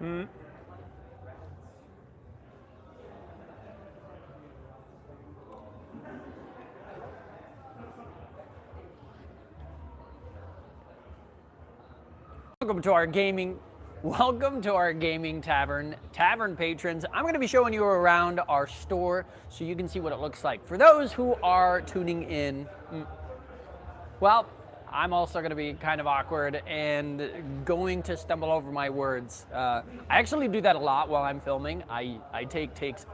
Mm. Welcome to our gaming tavern patrons. I'm going to be showing you around our store so you can see what it looks like. For those who are tuning in, well, I'm also going to be kind of awkward and going to stumble over my words. I actually do that a lot while I'm filming. I take takes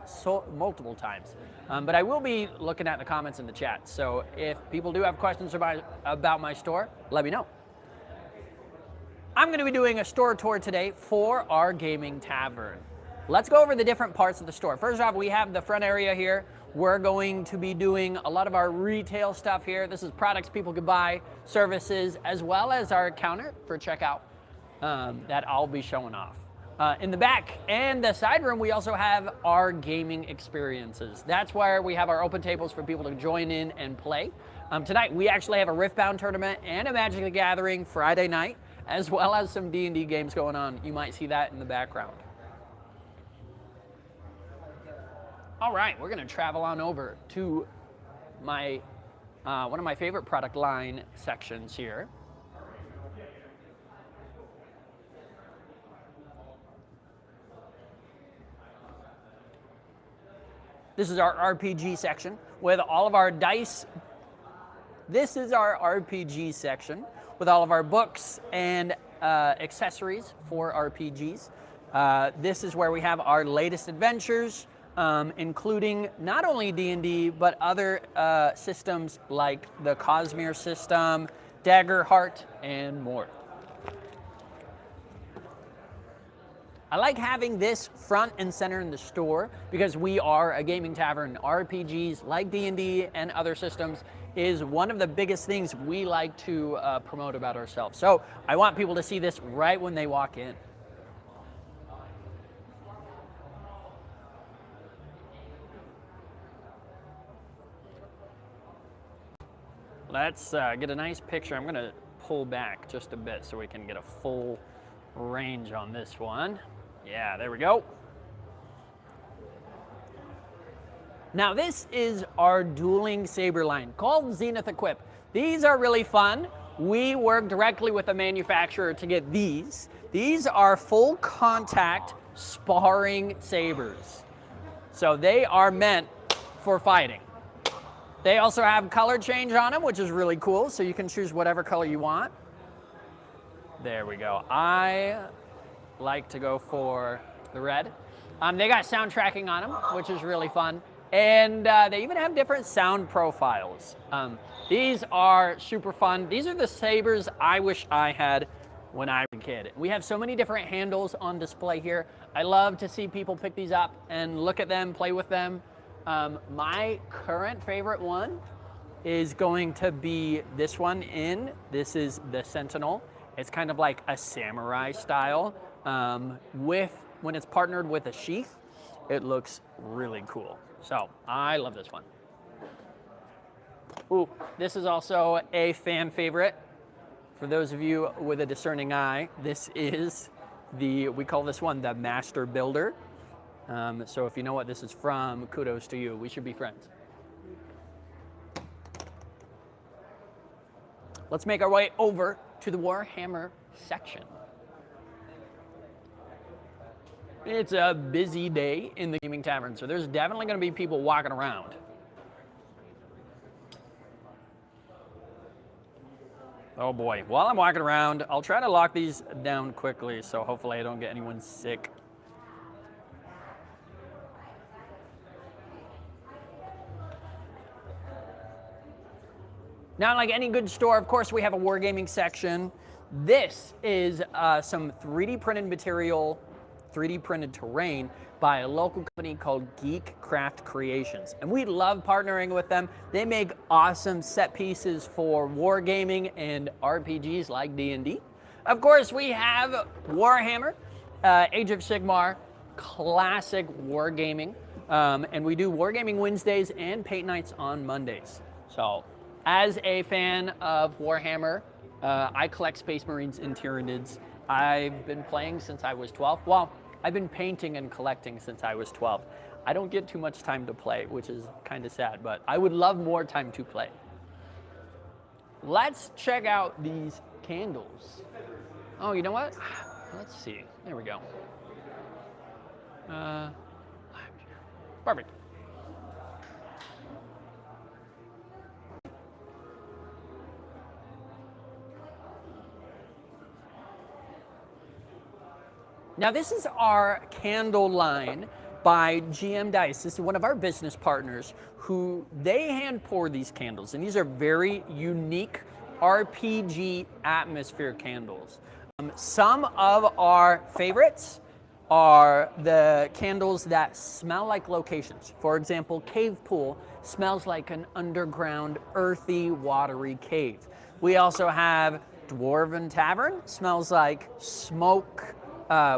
multiple times. But I will be looking at the comments in the chat. So if people do have questions about my store, let me know. I'm going to be doing a store tour today for our gaming tavern. Let's go over the different parts of the store. First off, we have the front area here. We're going to be doing a lot of our retail stuff here. This is products people could buy, services, as well as our counter for checkout that I'll be showing off. In the back and the side room, we also have our gaming experiences. That's where we have our open tables for people to join in and play. Tonight, we actually have a Riftbound tournament and a Magic the Gathering Friday night, as well as some D&D games going on. You might see that in the background. All right, we're gonna travel on over to my one of my favorite product line sections here. This is our RPG section with all of our dice. This is our RPG section with all of our books and accessories for RPGs. This is where we have our latest adventures, including not only D&D, but other systems like the Cosmere system, Daggerheart, and more. I like having this front and center in the store because we are a gaming tavern. RPGs like D&D and other systems is one of the biggest things we like to promote about ourselves. So I want people to see this right when they walk in. Let's get a nice picture. I'm gonna pull back just a bit so we can get a full range on this one. Yeah, there we go. Now this is our dueling saber line called Zenith Equip. These are really fun. We work directly with the manufacturer to get these. These are full contact sparring sabers. So they are meant for fighting. They also have color change on them, which is really cool. So you can choose whatever color you want. There we go. I like to go for the red. They got sound tracking on them, which is really fun. And they even have different sound profiles. These are super fun. These are the sabers I wish I had when I was a kid. We have so many different handles on display here. I love to see people pick these up and look at them, play with them. My current favorite one is going to be this one in. This is the Sentinel. It's kind of like a samurai style. When it's partnered with a sheath, it looks really cool. So I love this one. Ooh, this is also a fan favorite. For those of you with a discerning eye, this is we call this one the Master Builder. So if you know what this is from, kudos to you. We should be friends. Let's make our way over to the Warhammer section. It's a busy day in the gaming tavern, so there's definitely going to be people walking around. Oh boy, while I'm walking around, I'll try to lock these down quickly, so hopefully I don't get anyone sick. Now, like any good store, of course, we have a wargaming section. This is some 3D printed material, 3D printed terrain by a local company called Geek Craft Creations. And we love partnering with them. They make awesome set pieces for wargaming and RPGs like D&D. Of course, we have Warhammer, Age of Sigmar, classic wargaming. And we do Wargaming Wednesdays and Paint Nights on Mondays. So, as a fan of Warhammer, I collect Space Marines and Tyranids, I've been playing since I was 12. Well, I've been painting and collecting since I was 12. I don't get too much time to play, which is kind of sad, but I would love more time to play. Let's check out these candles. Oh, you know what? Let's see. There we go. Perfect. Now this is our candle line by GM Dice. This is one of our business partners who they hand pour these candles, and these are very unique RPG atmosphere candles. Some of our favorites are the candles that smell like locations. For example, Cave Pool smells like an underground, earthy, watery cave. We also have Dwarven Tavern, smells like smoke,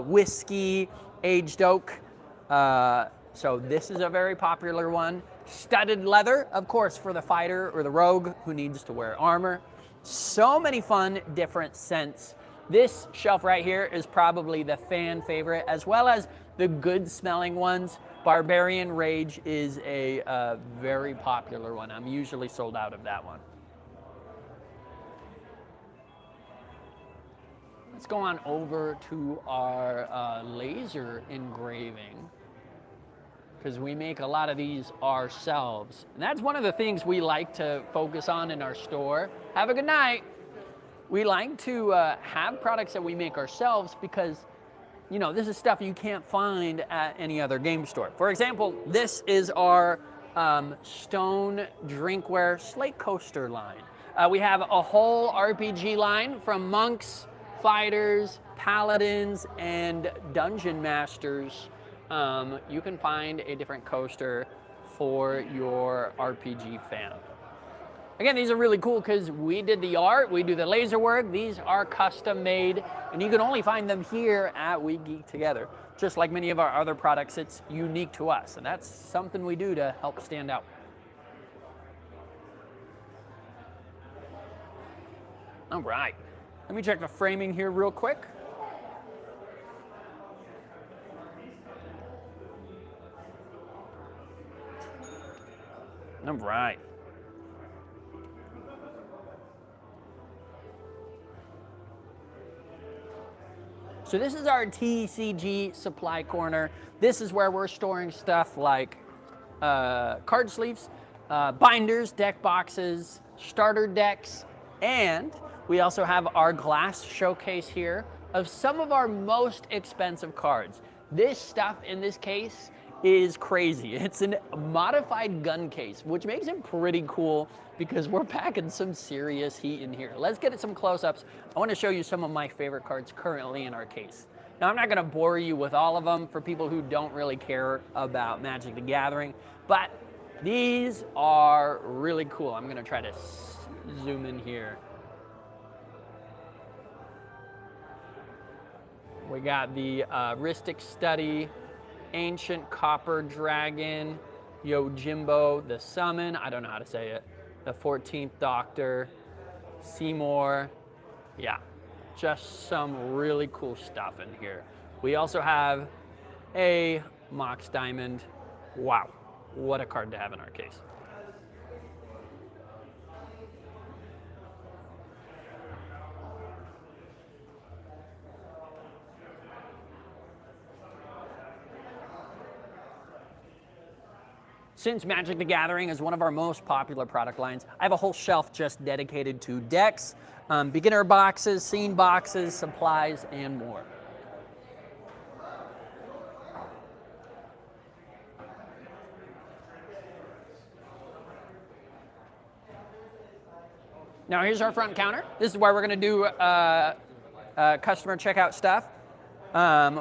whiskey, aged oak. So this is a very popular one. Studded leather, of course, for the fighter or the rogue who needs to wear armor. So many fun, different scents. This shelf right here is probably the fan favorite, as well as the good smelling ones. Barbarian Rage is a very popular one. I'm usually sold out of that one. Let's go on over to our laser engraving, because we make a lot of these ourselves. And that's one of the things we like to focus on in our store. Have a good night. We like to have products that we make ourselves because, you know, this is stuff you can't find at any other game store. For example, this is our stone drinkware slate coaster line. We have a whole RPG line from monks, fighters, paladins, and dungeon masters. You can find a different coaster for your RPG fan. Again, these are really cool because we did the art, we do the laser work. These are custom made, and you can only find them here at We Geek Together. Just like many of our other products, it's unique to us, and that's something we do to help stand out. All right, let me check the framing here real quick. All right. So this is our TCG supply corner. This is where we're storing stuff like card sleeves, binders, deck boxes, starter decks, and we also have our glass showcase here of some of our most expensive cards. This stuff in this case is crazy. It's a modified gun case, which makes it pretty cool because we're packing some serious heat in here. Let's get at some close-ups. I want to show you some of my favorite cards currently in our case. Now, I'm not going to bore you with all of them for people who don't really care about Magic the Gathering, but these are really cool. I'm going to try to zoom in here. We got the Rhystic Study, Ancient Copper Dragon, Yojimbo the Summon, I don't know how to say it, the 14th Doctor, Seymour. Yeah, just some really cool stuff in here. We also have a Mox Diamond. Wow, what a card to have in our case. Since Magic the Gathering is one of our most popular product lines, I have a whole shelf just dedicated to decks, beginner boxes, scene boxes, supplies, and more. Now here's our front counter. This is where we're going to do customer checkout stuff.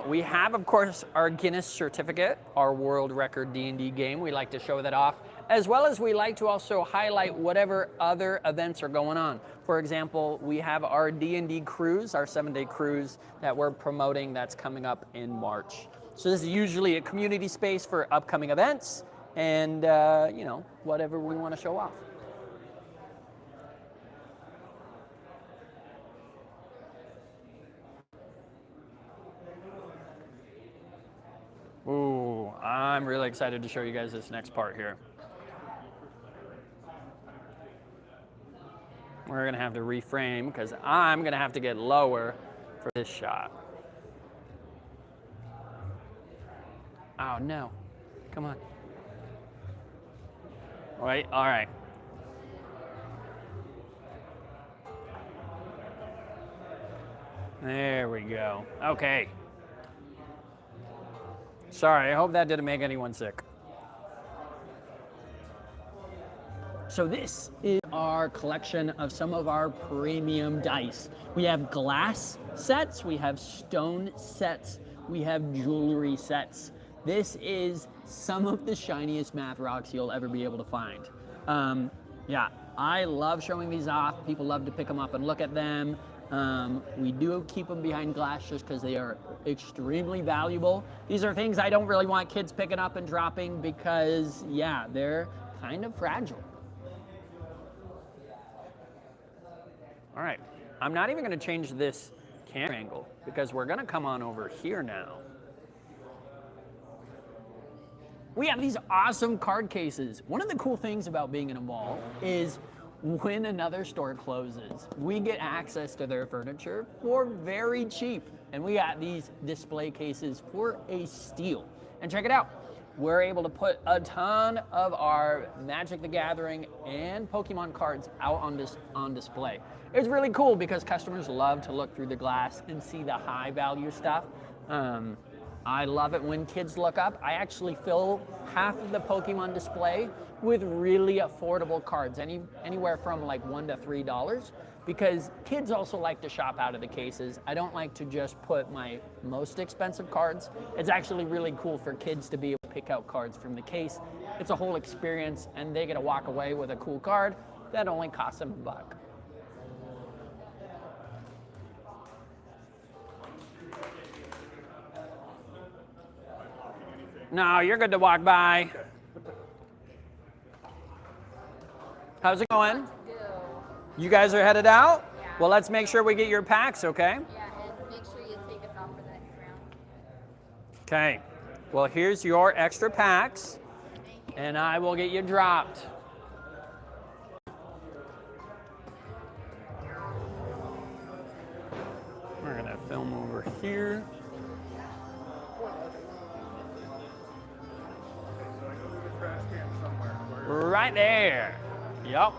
We have, of course, our Guinness certificate, our world record D&D game. We like to show that off, as well as we like to also highlight whatever other events are going on. For example, we have our D&D cruise, our 7-day cruise that we're promoting that's coming up in March. So this is usually a community space for upcoming events and, you know, whatever we want to show off. I'm really excited to show you guys this next part here. We're gonna have to reframe because I'm gonna have to get lower for this shot. Oh no, come on. Wait, all right. There we go, okay. Sorry, I hope that didn't make anyone sick. So this is our collection of some of our premium dice. We have glass sets, we have stone sets, we have jewelry sets. This is some of the shiniest math rocks you'll ever be able to find. Yeah, I love showing these off. People love to pick them up and look at them. We do keep them behind glass just because they are extremely valuable. These are things I don't really want kids picking up and dropping because, yeah, they're kind of fragile. All right, I'm not even gonna change this camera angle because we're gonna come on over here now. We have these awesome card cases. One of the cool things about being in a mall is when another store closes, we get access to their furniture for very cheap. And we got these display cases for a steal. And check it out. We're able to put a ton of our Magic the Gathering and Pokemon cards out on display. It's really cool because customers love to look through the glass and see the high value stuff. I love it when kids look up. I actually fill half of the Pokemon display with really affordable cards, anywhere from like $1 to $3, because kids also like to shop out of the cases. I don't like to just put my most expensive cards. It's actually really cool for kids to be able to pick out cards from the case. It's a whole experience, and they get to walk away with a cool card that only costs them $1. No, you're good to walk by. How's it going? Good. You guys are headed out? Yeah. Well, let's make sure we get your packs, okay? Yeah, and make sure you take us off for the next round. Okay. Well, here's your extra packs, and I will get you dropped. We're gonna film over here. Right there. Yep.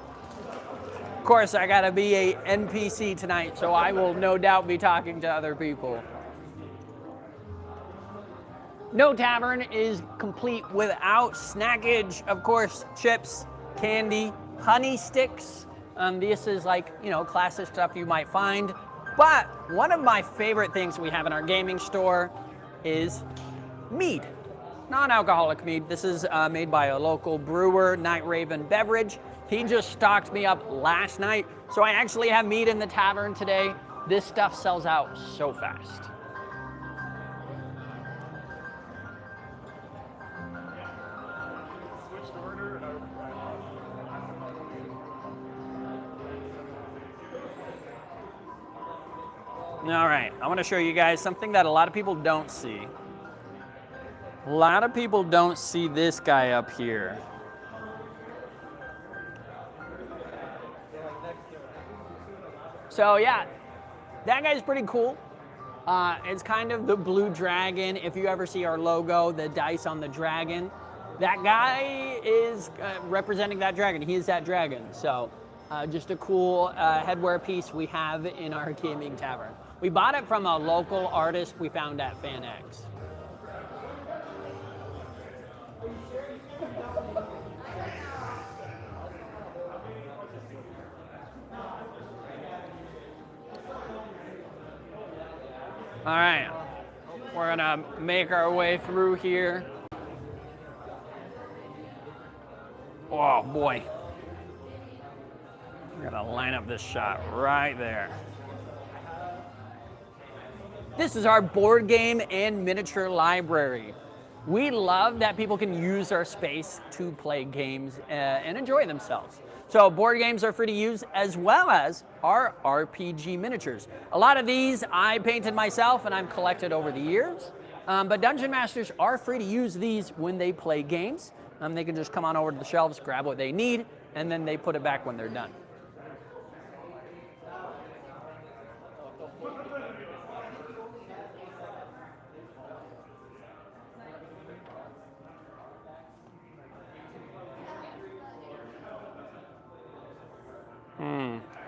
Of course, I gotta be a NPC tonight, so I will no doubt be talking to other people. No tavern is complete without snackage. Of course, chips, candy, honey sticks. This is like, classic stuff you might find. But one of my favorite things we have in our gaming store is mead. Non-alcoholic mead. This is made by a local brewer, Night Raven Beverage. He just stocked me up last night, so I actually have mead in the tavern today. This stuff sells out so fast. All right, I want to show you guys something that a lot of people don't see. A lot of people don't see this guy up here. So yeah, that guy's pretty cool. It's kind of the blue dragon. If you ever see our logo, the dice on the dragon, that guy is representing that dragon. He is that dragon. So just a cool headwear piece we have in our gaming tavern. We bought it from a local artist we found at FanX. All right, we're gonna make our way through here. Oh boy. We're gonna line up this shot right there. This is our board game and miniature library. We love that people can use our space to play games and enjoy themselves. So board games are free to use, as well as our RPG miniatures. A lot of these I painted myself and I've collected over the years. But Dungeon Masters are free to use these when they play games. They can just come on over to the shelves, grab what they need, and then they put it back when they're done.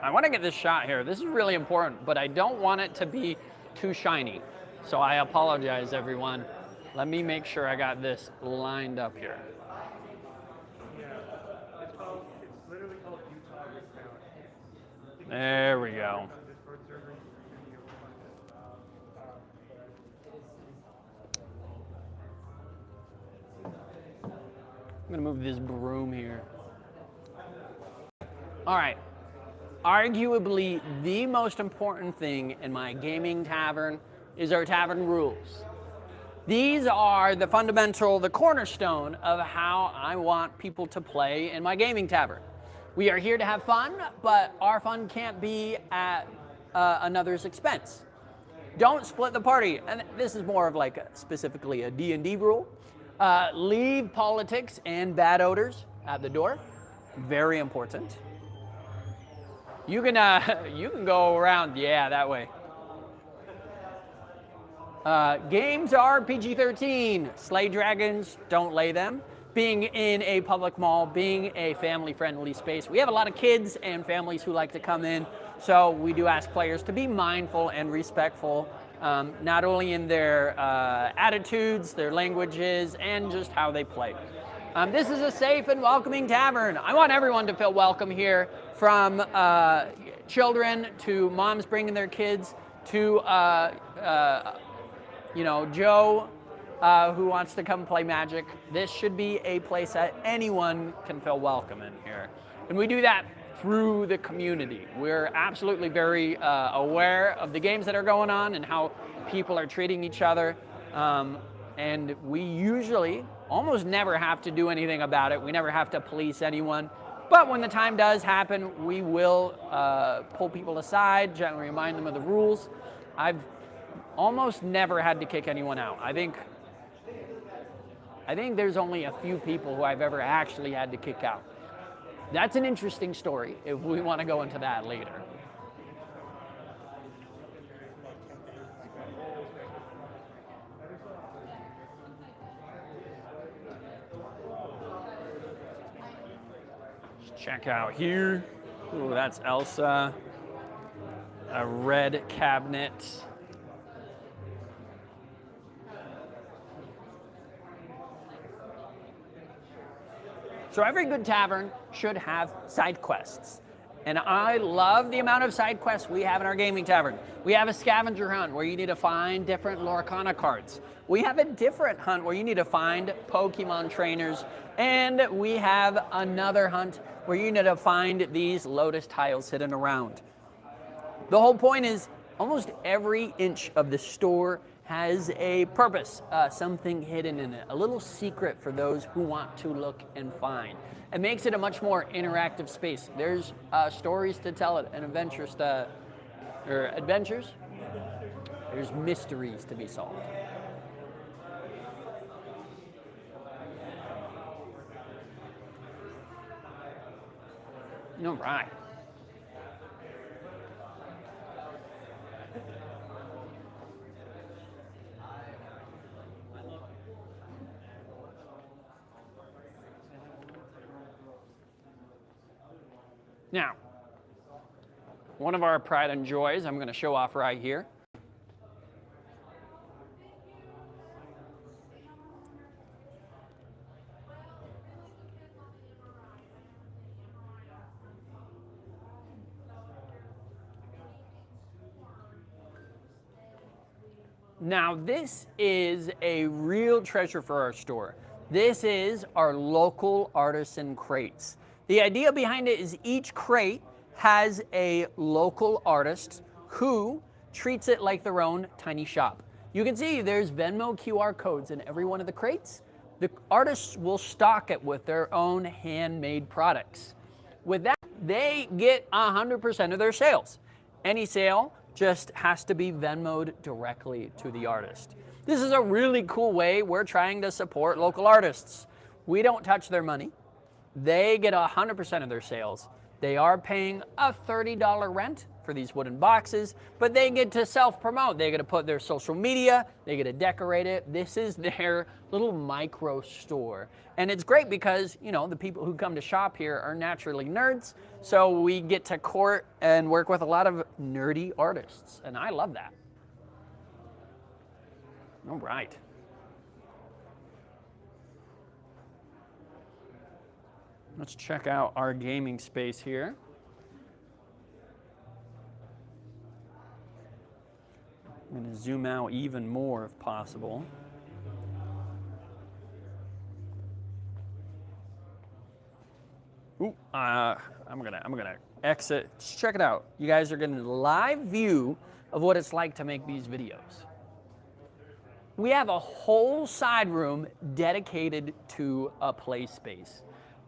I want to get this shot here. This is really important, but I don't want it to be too shiny. So I apologize, everyone. Let me make sure I got this lined up here. There we go. I'm gonna move this broom here. All right. Arguably the most important thing in my gaming tavern is our tavern rules. These are the fundamental, the cornerstone of how I want people to play in my gaming tavern. We are here to have fun, but our fun can't be at another's expense. Don't split the party, and this is more of like specifically a D&D rule. Leave politics and bad odors at the door. Very important. You can go around, yeah, that way. Games are PG-13. Slay dragons, don't lay them. Being in a public mall, being a family-friendly space. We have a lot of kids and families who like to come in, so we do ask players to be mindful and respectful, not only in their attitudes, their languages, and just how they play. This is a safe and welcoming tavern. I want everyone to feel welcome here, from children to moms bringing their kids to Joe who wants to come play Magic. This should be a place that anyone can feel welcome in here. And we do that through the community. We're absolutely very aware of the games that are going on and how people are treating each other. And we usually almost never have to do anything about it. We never have to police anyone. But when the time does happen, we will pull people aside, gently remind them of the rules. I've almost never had to kick anyone out. I think there's only a few people who I've ever actually had to kick out. That's an interesting story if we want to go into that later. Check out here. Ooh, that's Elsa. A red cabinet. So every good tavern should have side quests. And I love the amount of side quests we have in our gaming tavern. We have a scavenger hunt where you need to find different Lorcana cards. We have a different hunt where you need to find Pokemon trainers. And we have another hunt where you need to find these lotus tiles hidden around. The whole point is almost every inch of the store has a purpose, something hidden in it, a little secret for those who want to look and find. It makes it a much more interactive space. There's stories to tell it and adventures. There's mysteries to be solved. All right. Now, one of our pride and joys I'm going to show off right here. Now, this is a real treasure for our store. This is our local artisan crates. The idea behind it is each crate has a local artist who treats it like their own tiny shop. You can see there's Venmo QR codes in every one of the crates. The artists will stock it with their own handmade products. With that, they get 100% of their sales. Any sale just has to be Venmo'd directly to the artist. This is a really cool way we're trying to support local artists. We don't touch their money. They get 100% of their sales. They are paying a $30 rent for these wooden boxes, but they get to self-promote. They get to put their social media, they get to decorate it. This is their little micro store. And it's great because, you know, the people who come to shop here are naturally nerds, so we get to court and work with a lot of nerdy artists, and I love that. All right. Let's check out our gaming space here. I'm going to zoom out even more if possible. Ooh, I'm gonna exit. Just check it out. You guys are getting a live view of what it's like to make these videos. We have a whole side room dedicated to a play space.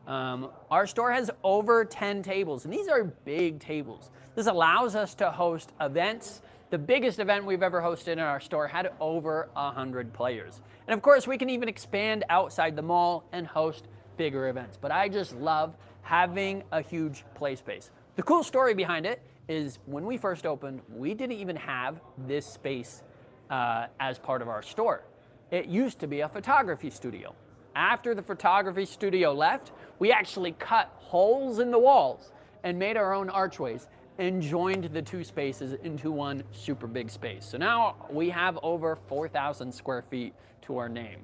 Our store has over 10 tables, and these are big tables. This allows us to host events. The biggest event we've ever hosted in our store had over 100 players. And of course, we can even expand outside the mall and host bigger events. But I just love having a huge play space. The cool story behind it is when we first opened, we didn't even have this space as part of our store. It used to be a photography studio. After the photography studio left, we actually cut holes in the walls and made our own archways and joined the two spaces into one super big space. So now we have over 4,000 square feet to our name.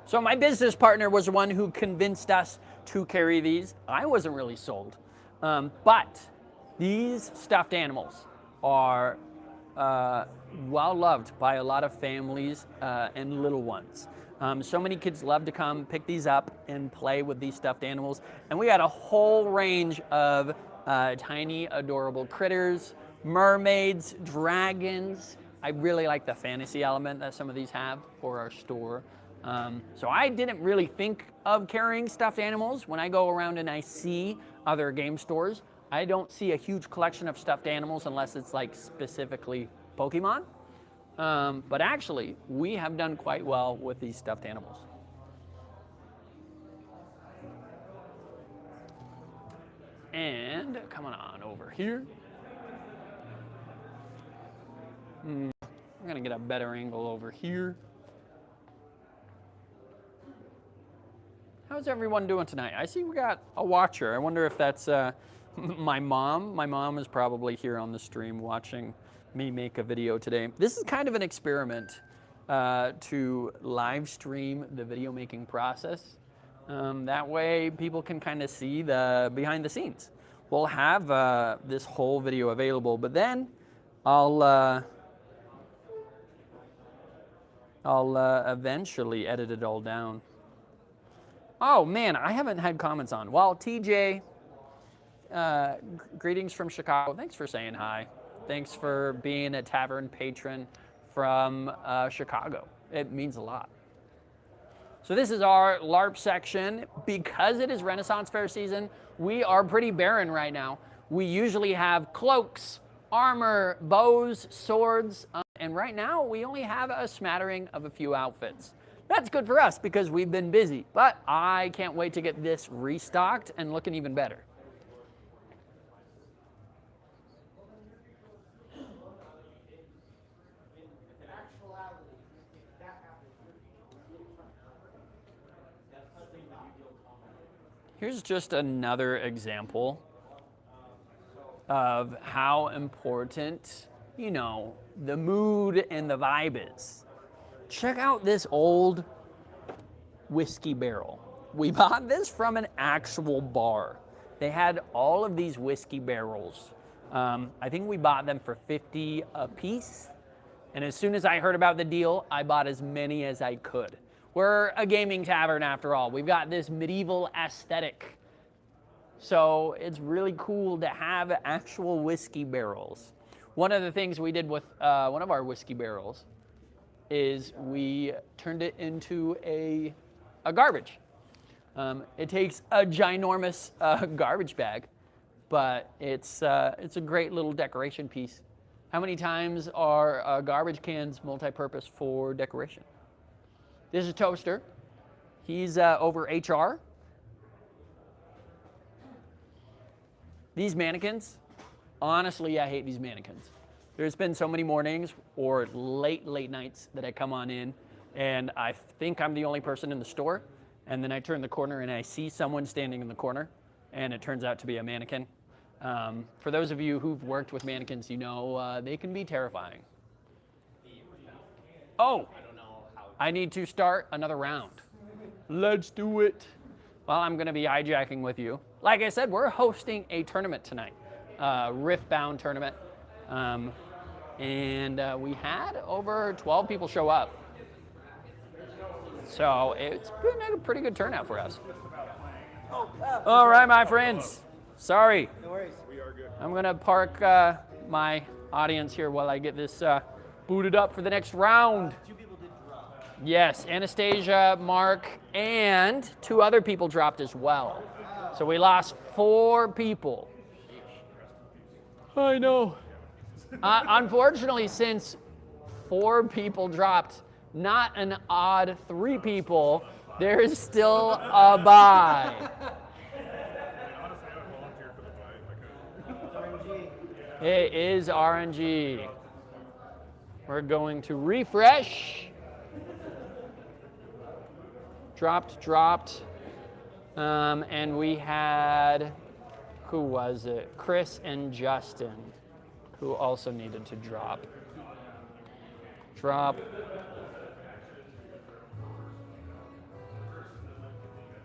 So my business partner was the one who convinced us to carry these. I wasn't really sold. But these stuffed animals are well loved by a lot of families and little ones. So many kids love to come pick these up and play with these stuffed animals. And we had a whole range of tiny, adorable critters, mermaids, dragons. I really like the fantasy element that some of these have for our store. So I didn't really think of carrying stuffed animals. When I go around and I see other game stores, I don't see a huge collection of stuffed animals unless it's like specifically Pokemon. But actually, we have done quite well with these stuffed animals. And coming on over here. I'm gonna get a better angle over here. How's everyone doing tonight? I see we got a watcher. I wonder if that's my mom. My mom is probably here on the stream watching me make a video today. This is kind of an experiment to live stream the video making process. That way people can kind of see the behind the scenes. We'll have this whole video available, but then I'll eventually edit it all down. Oh man, I haven't had comments on. Well, TJ, greetings from Chicago. Thanks for saying hi. Thanks for being a tavern patron from Chicago. It means a lot. So this is our LARP section. Because it is Renaissance Fair season, we are pretty barren right now. We usually have cloaks, armor, bows, swords, and right now we only have a smattering of a few outfits. That's good for us because we've been busy, but I can't wait to get this restocked and looking even better. Here's just another example of how important, you know, the mood and the vibe is. Check out this old whiskey barrel. We bought this from an actual bar. They had all of these whiskey barrels. I think we bought them for $50 a piece. And as soon as I heard about the deal, I bought as many as I could. We're a gaming tavern after all. We've got this medieval aesthetic. So it's really cool to have actual whiskey barrels. One of the things we did with one of our whiskey barrels is we turned it into a garbage. It takes a ginormous garbage bag, but it's a great little decoration piece. How many times are garbage cans multi-purpose for decoration? This is Toaster. He's over HR. These mannequins, honestly, I hate these mannequins. There's been so many mornings or late nights that I come on in and I think I'm the only person in the store, and then I turn the corner and I see someone standing in the corner, and it turns out to be a mannequin. For those of you who've worked with mannequins, you know they can be terrifying. Oh, I need to start another round. Let's do it. Well, I'm going to be hijacking with you. Like I said, we're hosting a tournament tonight, Riftbound tournament. And we had over 12 people show up. So it's been a pretty good turnout for us. All right, my friends. Sorry. No worries. I'm going to park my audience here while I get this booted up for the next round. 2 people did drop. Yes, Anastasia, Mark, and 2 other people dropped as well. So we lost 4 people. I know. Unfortunately, since 4 people dropped, not an odd 3 people, there is still a bye. It is RNG. We're going to refresh. Dropped. And we had, who was it? Chris and Justin, who also needed to drop.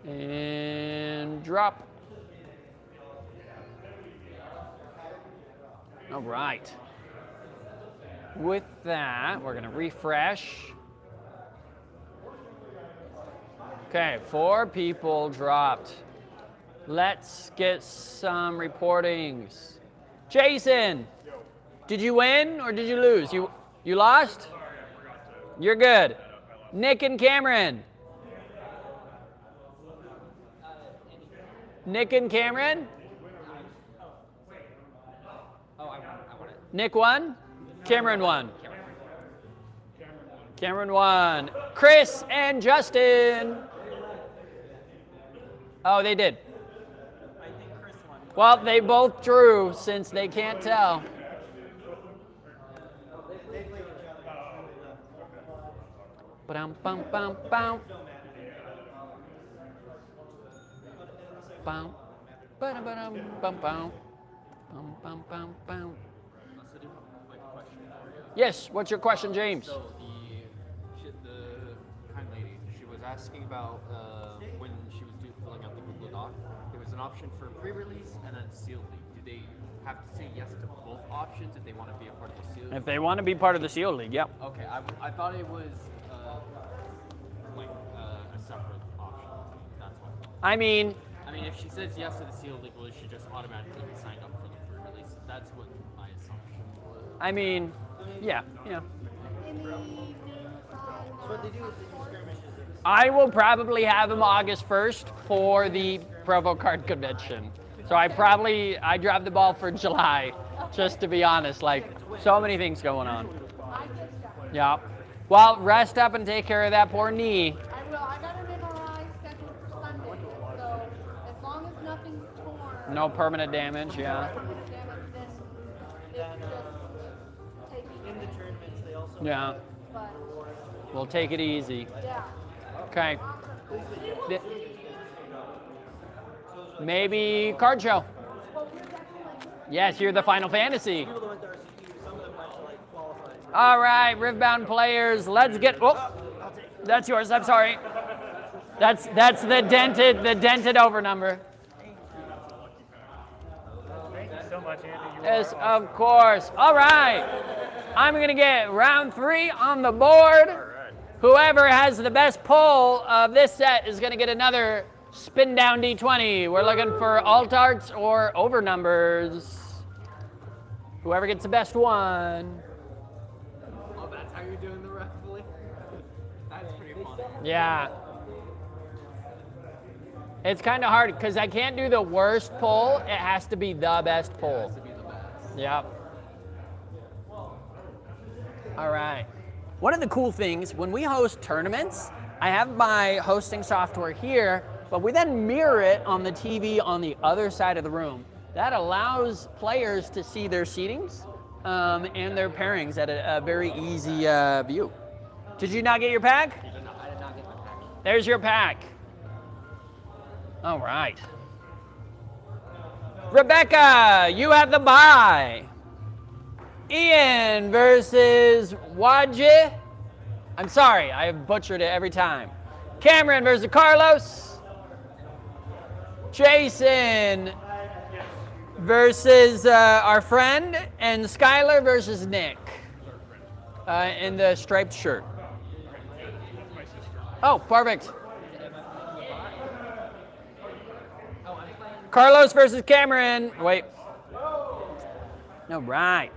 And drop. All right. With that, we're going to refresh. Okay, 4 people dropped. Let's get some reportings. Jason, did you win or did you lose? You lost? You're good. Nick and Cameron. Nick and Cameron? Oh, I won it. Nick won? Cameron won. Cameron won. Chris and Justin. Oh, they did. I think Chris won. Well, they both drew since they can't tell. They played each other. Bum bum bum bum. Bum bum bum bum bum bum bum bum. Also do have a quick question for you. Yes, what's your question, James? So the kind lady, she was asking about when she was filling out the Google Doc, there was an option for pre-release and then sealed league. Do they have to say yes to both options if they want to be a part of the sealed league? If they want to be part of the Seal League, yep. Okay, I thought it was a separate option. That's why. I mean, If she says yes to the sealed league, will she just automatically be signed up for the pre-release? That's what my assumption was. yeah. So what they do is they do skirmishes. I will probably have them August 1st for the Provo Card Convention. So I dropped the ball for July, just to be honest. Like, so many things going on. Yeah. Well, rest up and take care of that poor knee. I will. I got an MRI scheduled for Sunday, so as long as nothing's torn. No permanent damage, yeah. Damage, then it's just taking. In the tournaments, they also. Yeah. But We'll take it easy. yeah. Okay. Maybe card show. Yes, you're the Final Fantasy. People that went to RCQ, some of them went to like qualifying. All right, Riftbound players, let's get. Oh, I'll take it. that's yours. I'm sorry. That's the dented over number. Thank you so much, Andy. Yes, of course. All right. I'm going to get round 3 on the board. Whoever has the best pull of this set is going to get another Spin down D20. We're looking for alt arts or over numbers. Whoever gets the best one. Oh, that's how you're doing the raffling? That's pretty funny. Yeah. It's kind of hard because I can't do the worst pull. It has to be the best pull. It has to be the best. Yep. All right. One of the cool things, when we host tournaments, I have my hosting software here, but we then mirror it on the TV on the other side of the room. That allows players to see their seatings and their pairings at a very easy view. Did you not get your pack? I did not get my pack. There's your pack. All right. Rebecca, you have the bye. Ian versus Wadje. I'm sorry, I have butchered it every time. Cameron versus Carlos. Jason versus our friend, and Skylar versus Nick in the striped shirt. Oh, perfect. Carlos versus Cameron. Wait. All right.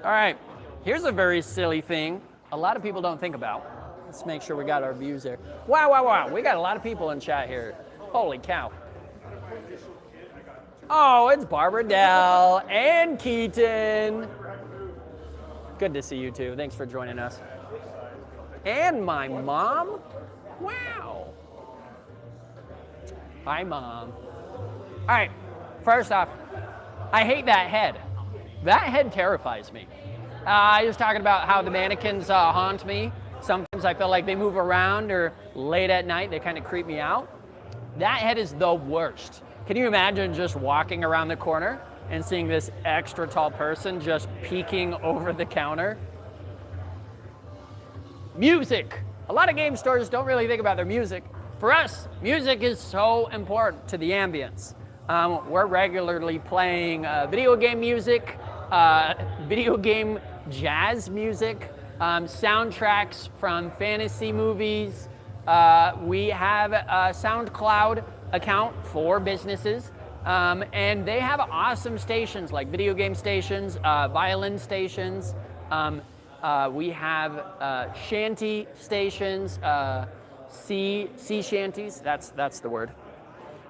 All right. Here's a very silly thing a lot of people don't think about. Let's make sure we got our views there. Wow, wow, wow. We got a lot of people in chat here. Holy cow. Oh, it's Barbara Dell and Keaton. Good to see you too. Thanks for joining us. And my mom. Wow. Hi, Mom. All right. First off, I hate that head. That head terrifies me. I was talking about how the mannequins haunt me. Sometimes I feel like they move around, or late at night they kind of creep me out. That head is the worst. Can you imagine just walking around the corner and seeing this extra tall person just peeking over the counter? Music. A lot of game stores don't really think about their music. For us, music is so important to the ambience. We're regularly playing video game music, video game jazz music, soundtracks from fantasy movies. We have a SoundCloud account for businesses, and they have awesome stations like video game stations, violin stations. We have shanty stations, sea shanties. That's the word.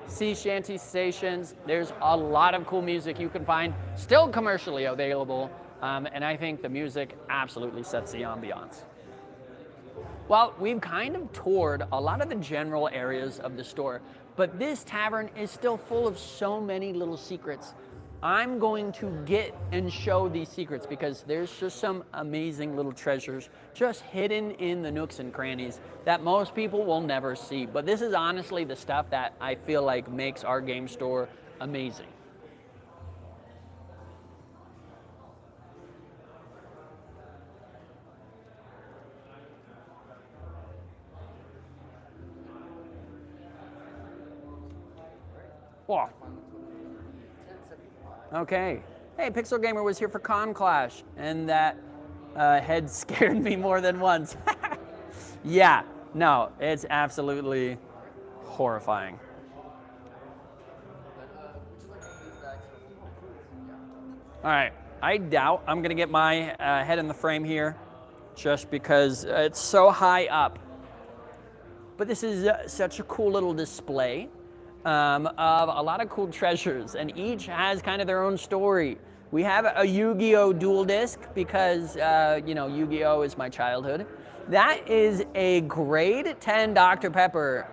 Sea shanty stations. There's a lot of cool music you can find, still commercially available, and I think the music absolutely sets the ambiance. Well, we've kind of toured a lot of the general areas of the store, but this tavern is still full of so many little secrets. I'm going to get and show these secrets because there's just some amazing little treasures just hidden in the nooks and crannies that most people will never see. But this is honestly the stuff that I feel like makes our game store amazing. Whoa. Okay. Hey, Pixel Gamer was here for Con Clash, and that head scared me more than once. Yeah, no, it's absolutely horrifying. All right, I doubt I'm gonna get my head in the frame here, just because it's so high up. But this is such a cool little display of a lot of cool treasures, and each has kind of their own story. We have a Yu-Gi-Oh! Dual Disc because, Yu-Gi-Oh! Is my childhood. That is a grade 10 Dr. Pepper.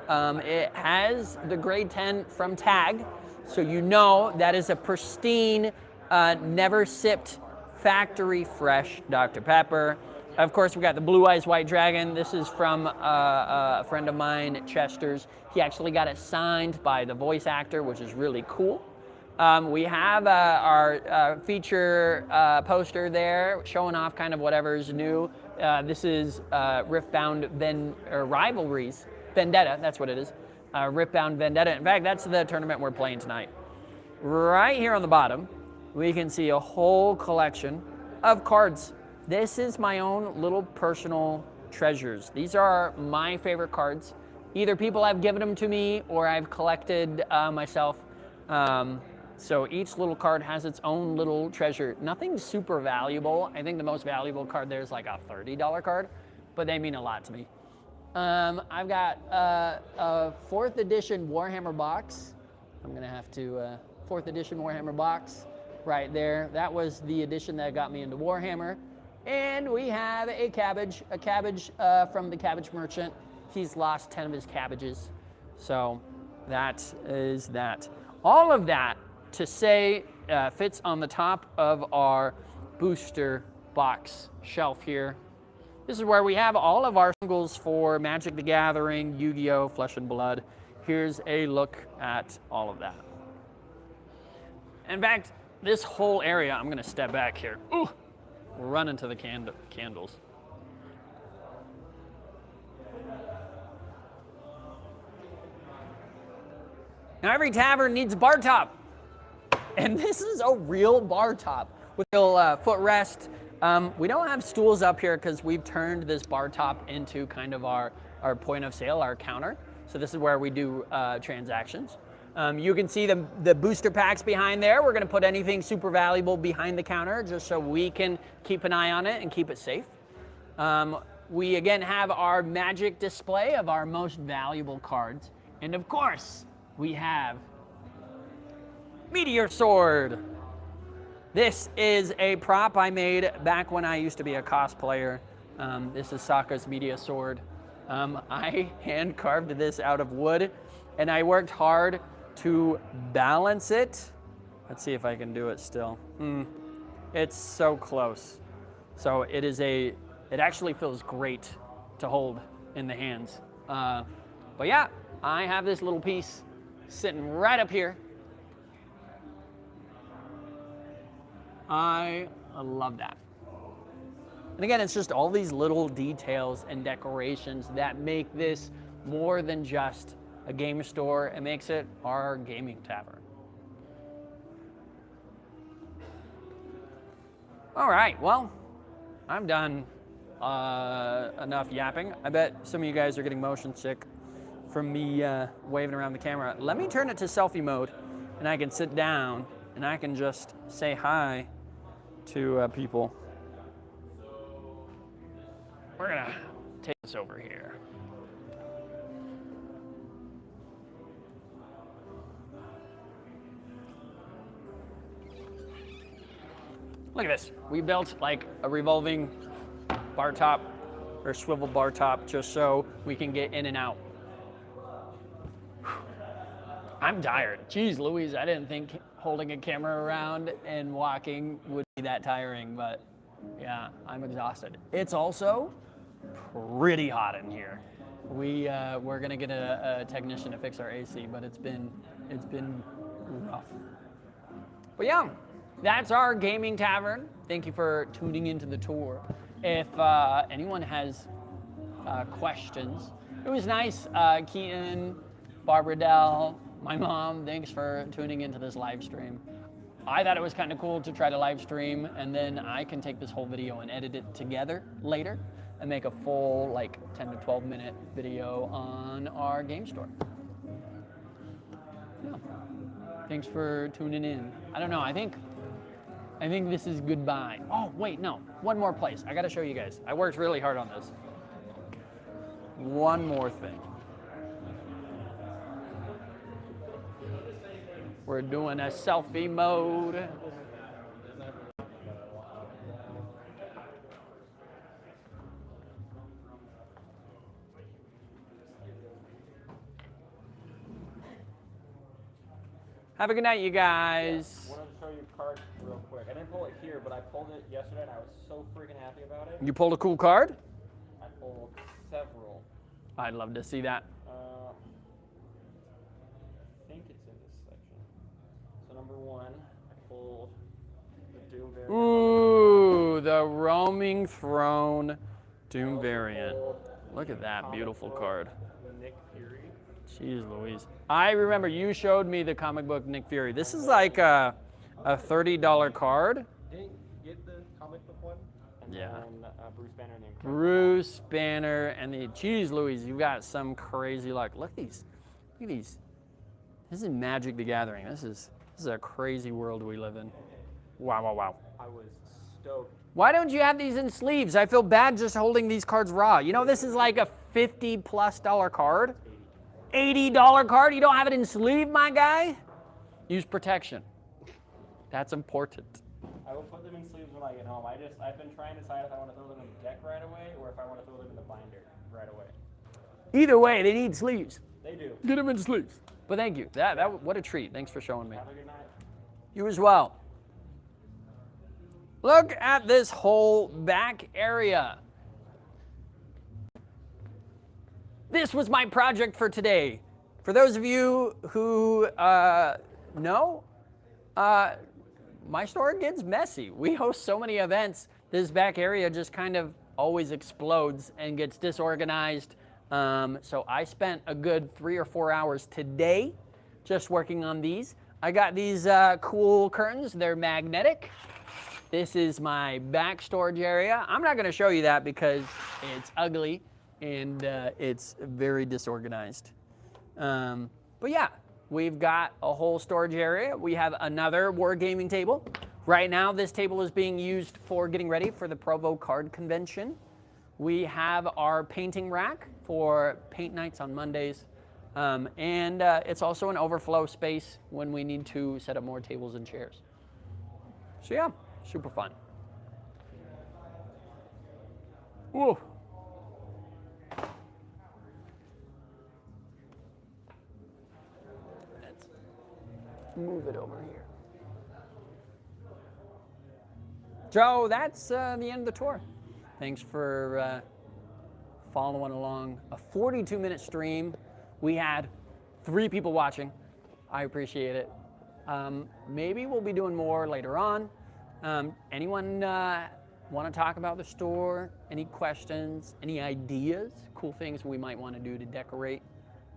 It has the grade 10 from Tag, so you know that is a pristine, never sipped, factory fresh Dr. Pepper. Of course, we got the Blue Eyes White Dragon. This is from a friend of mine, Chester's. He actually got it signed by the voice actor, which is really cool. We have our feature poster there, showing off kind of whatever's new. This is Riftbound Rivalries, Vendetta, that's what it is. Riftbound Vendetta. In fact, that's the tournament we're playing tonight. Right here on the bottom, we can see a whole collection of cards. This is my own little personal treasures. These are my favorite cards. Either people have given them to me or I've collected myself. So each little card has its own little treasure. Nothing super valuable. I think the most valuable card there is like a $30 card, but they mean a lot to me. I've got a 4th edition Warhammer box. I'm gonna have to, 4th edition Warhammer box right there. That was the edition that got me into Warhammer. And we have a cabbage from the Cabbage Merchant. He's lost 10 of his cabbages. So that is that. All of that to say fits on the top of our booster box shelf here. This is where we have all of our singles for Magic the Gathering, Yu-Gi-Oh!, Flesh and Blood. Here's a look at all of that. In fact, this whole area, I'm gonna step back here. Ooh, we'll run into the candles. Now every tavern needs a bar top. And this is a real bar top with a little footrest. We don't have stools up here because we've turned this bar top into kind of our point of sale, our counter. So this is where we do transactions. You can see the booster packs behind there. We're gonna put anything super valuable behind the counter just so we can keep an eye on it and keep it safe. We again have our Magic display of our most valuable cards. And of course, we have Meteor Sword. This is a prop I made back when I used to be a cosplayer. This is Sokka's Meteor Sword. I hand carved this out of wood and I worked hard to balance it. Let's see if I can do it still. It's so close. So it actually feels great to hold in the hands. But yeah, I have this little piece sitting right up here. I love that. And again, it's just all these little details and decorations that make this more than just a game store. It makes it our gaming tavern. All right, well, I'm done enough yapping. I bet some of you guys are getting motion sick from me waving around the camera. Let me turn it to selfie mode and I can sit down and I can just say hi to people. We're gonna take this over here. Look at this. We built like a revolving bar top or swivel bar top just so we can get in and out. I'm tired. Jeez Louise, I didn't think holding a camera around and walking would be that tiring, but yeah, I'm exhausted. It's also pretty hot in here. We're gonna get a technician to fix our AC, but it's been rough. But yeah, that's our gaming tavern. Thank you for tuning into the tour. If anyone has questions, it was nice. Keaton, Barbara Dell, my mom, thanks for tuning into this live stream. I thought it was kind of cool to try to live stream, and then I can take this whole video and edit it together later and make a full like 10 to 12 minute video on our game store. Yeah. Thanks for tuning in. I don't know, I think this is goodbye. Oh, wait, no, one more place. I gotta show you guys. I worked really hard on this. One more thing. We're doing a selfie mode. Have a good night, you guys. I wanted to show you a card real quick. I didn't pull it here, but I pulled it yesterday and I was so freaking happy about it. You pulled a cool card? I pulled several. I'd love to see that. I think it's in this section. So number one, I pulled the Doom variant. Ooh, the Roaming Throne Doom variant. Look at that beautiful card. Nick Fury. Jeez Louise. I remember you showed me the comic book Nick Fury. This is like a $30 card. Didn't get the comic book Yeah. And Bruce Banner and the Incredible Bruce Banner and the Cheese Louise. You've got some crazy luck. Look at these. Look at these. This is Magic the Gathering. This is a crazy world we live in. Wow, wow, wow. I was stoked. Why don't you have these in sleeves? I feel bad just holding these cards raw. You know, this is like a $50+ card. $80 card. You don't have it in sleeve, my guy? Use protection. That's important. I will put them in sleeves when I get home. I've been trying to decide if I want to throw them in the deck right away or if I want to throw them in the binder right away. Either way, they need sleeves. They do. Get them in sleeves. But thank you. What a treat. Thanks for showing me. Have a good night. You as well. Look at this whole back area. This was my project for today. For those of you who know, my store gets messy. We host so many events. This back area just kind of always explodes and gets disorganized. So I spent a good 3 or 4 hours today just working on these. I got these cool curtains. They're magnetic. This is my back storage area. I'm not going to show you that because it's ugly and it's very disorganized. But yeah, we've got a whole storage area. We have another wargaming table. Right now, this table is being used for getting ready for the Provo Card Convention. We have our painting rack for paint nights on Mondays. And it's also an overflow space when we need to set up more tables and chairs. So yeah, super fun. Whoa. Let's move it over here. So that's the end of the tour. Thanks for following along. A 42-minute stream. We had 3 people watching. I appreciate it. Maybe we'll be doing more later on. Anyone want to talk about the store? Any questions? Any ideas? Cool things we might want to do to decorate?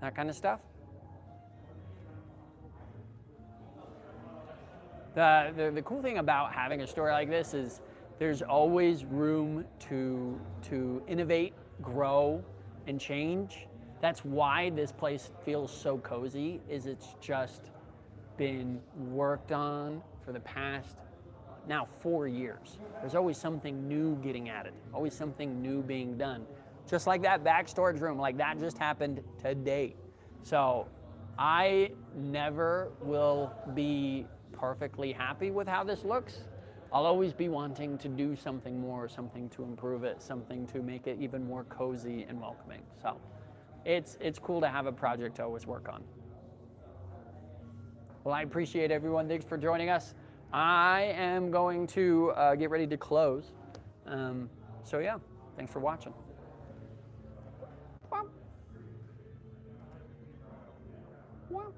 That kind of stuff? The cool thing about having a store like this is there's always room to innovate, grow, and change. That's why this place feels so cozy, is it's just been worked on for the past, now 4 years. There's always something new getting added, always something new being done. Just like that back storage room, like that just happened today. So I never will be perfectly happy with how this looks. I'll always be wanting to do something more, something to improve it, something to make it even more cozy and welcoming. So it's cool to have a project to always work on. Well, I appreciate everyone. Thanks for joining us. I am going to get ready to close. So yeah, thanks for watching. Wow. Wow.